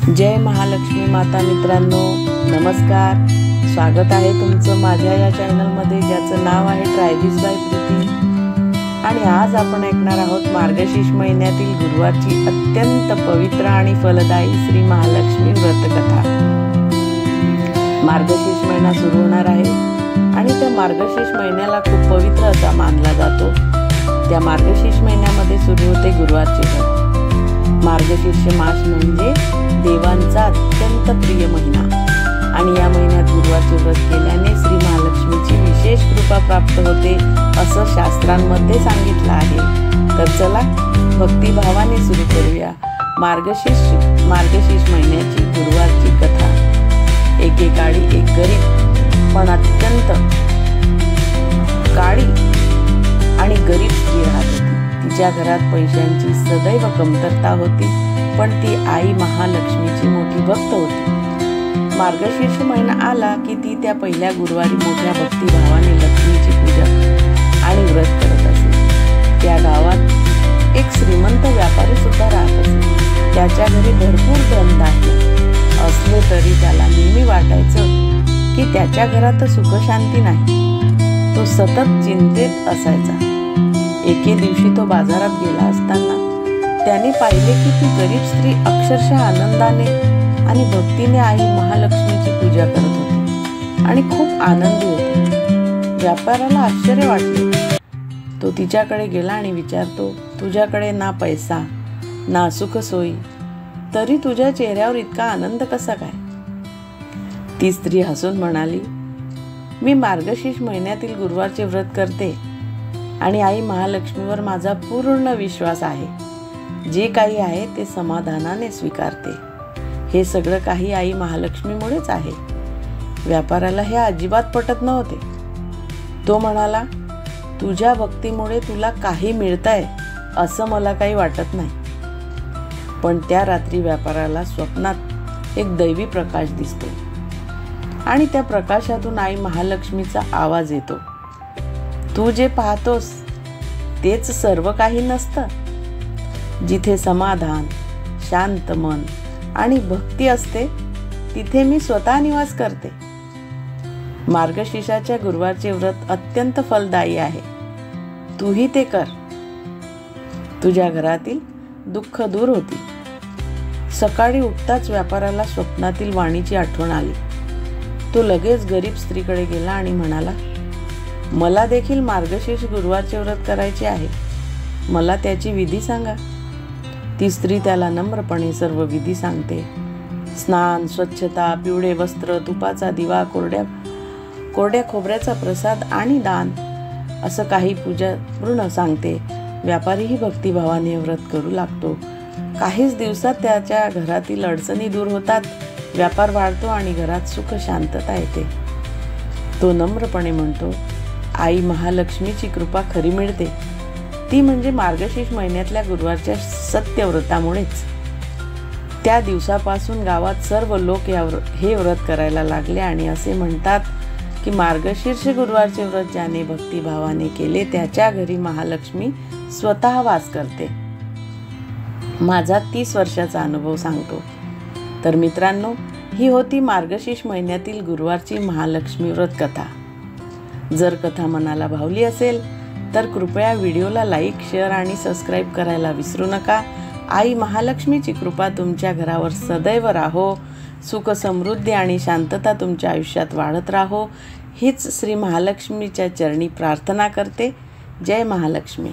जय महालक्ष्मी माता मित्रांनो, नमस्कार. स्वागत आहे तुमचं माझ्या या चॅनलमध्ये, ज्याचं नाव आहे ट्रायबीज बाय प्रीती. आणि आज आपण ऐकणार आहोत मार्गशीर्ष महिन्यातील गुरुवारची अत्यंत पवित्र आणि फलदायी श्री महालक्ष्मी व्रतकथा. मार्गशीर्ष महिना सुरू होणार आहे आणि त्या मार्गशीर्ष महिन्याला खूप पवित्र असा मानला जातो. त्या मार्गशीर्ष महिन्यामध्ये सुरू होते गुरुवारचे व्रत. मार्गशीर्ष मास म्हणजे देवांचा अत्यंत प्रिय महिना आणि या महिन्यात गुरुवारचे व्रत केल्याने श्री महालक्ष्मीची विशेष कृपा प्राप्त होते असं शास्त्रांमध्ये सांगितलं आहे. तर चला भक्तिभावाने सुरू करूया मार्गशीर्ष महिन्याची गुरुवारची कथा. एकेकाळी एक गरीब पण अत्यंत काळी आणि गरीब स्त्री राहत होती. तिच्या घरात पैशांची सदैव कमतरता होती, पण ती आई महालक्ष्मीची मोठी भक्त होती. मार्गशीर्ष महिना आला की ती त्या पहिल्या गुरुवारी मोठ्या भक्तिभावाने लक्ष्मीची पूजा आणि व्रत करत असे. त्या गावात एक श्रीमंत व्यापारी सुद्धा राहत असे. त्याच्या घरी भरपूर धनधान्य असले तरी त्याला नेहमी वाटायचं की त्याच्या घरात सुखशांती नाही. तो सतत चिंतेत असायचा. एके दिवशी तो बाजारात गेला असताना त्याने पाहिले की ती गरीब स्त्री अक्षरशः आनंदाने आणि भक्तीने आई महालक्ष्मीची पूजा करत होती आणि खूप आनंदी होती. व्यापाऱ्याला आश्चर्य वाटले. तो तिच्याकडे गेला आणि विचारतो, तुझ्याकडे ना पैसा ना सुख सोयी, तरी तुझ्या चेहऱ्यावर इतका आनंद कसा काय? ती स्त्री हसून म्हणाली, मी मार्गशीर्ष महिन्यातील गुरुवारचे व्रत करते आणि आई महालक्ष्मीवर माझा पूर्ण विश्वास आहे. जे काही आहे ते समाधानाने स्वीकारते. हे सगळं काही आई महालक्ष्मीमुळेच आहे. व्यापाऱ्याला हे अजिबात पटत नव्हते. तो म्हणाला, तुझ्या भक्तीमुळे तुला काही मिळतंय असं मला काही वाटत नाही. पण त्या रात्री व्यापाऱ्याला स्वप्नात एक दैवी प्रकाश दिसतो आणि त्या प्रकाशातून आई महालक्ष्मीचा आवाज येतो, तू जे पाहतोस तेच सर्व काही नसतं. जिथे समाधान, शांत मन आणि भक्ती असते तिथे मी स्वतः निवास करते. मार्गशीर्षाच्या गुरुवारचे व्रत अत्यंत फलदायी आहे. तूही ते कर. तुझ्या घरातील दुःख दूर होतील. सकाळी उठताच व्यापाऱ्याला स्वप्नातील वाणीची आठवण आली. तो लगेच गरीब स्त्रीकडे गेला आणि म्हणाला, मला देखील मार्गशीर्ष गुरुवारचे व्रत करायचे आहे. मला त्याची विधी सांगा. ती स्त्री त्याला नम्रपणे सर्व विधी सांगते. स्नान, स्वच्छता, पिवळे वस्त्र, तुपाचा दिवा, कोरड्या खोबऱ्याचा प्रसाद आणि दान असं काही पूजा पूर्ण सांगते. व्यापारीही भक्तिभावाने व्रत करू लागतो. काहीच दिवसात त्याच्या घरातील अडचणी दूर होतात. व्यापार वाढतो आणि घरात सुख शांतता येते. तो नम्रपणे म्हणतो, आई महालक्ष्मीची कृपा खरी मिळते. ती म्हणजे मार्गशीर्ष महिन्यातल्या गुरुवारच्या सत्यव्रतामुळेच. त्या दिवसापासून गावात सर्व लोक हे व्रत करायला लागले आणि असे म्हणतात की मार्गशीर्ष गुरुवारचे व्रत ज्याने भक्तिभावाने केले त्याच्या घरी महालक्ष्मी स्वतः वास करते. माझा 30 वर्षाचा अनुभव सांगतो. तर मित्रांनो, ही होती मार्गशीर्ष महिन्यातील गुरुवारची महालक्ष्मी व्रत कथा. जर कथा मनाला भावली असेल तर कृपया व्हिडिओला लाईक, शेअर आणि सबस्क्राईब करायला विसरू नका. आई महालक्ष्मीची कृपा तुमच्या घरावर सदैव राहो. सुख, समृद्धी आणि शांतता तुमच्या आयुष्यात वाढत राहो हीच श्री महालक्ष्मीच्या चरणी प्रार्थना करते. जय महालक्ष्मी.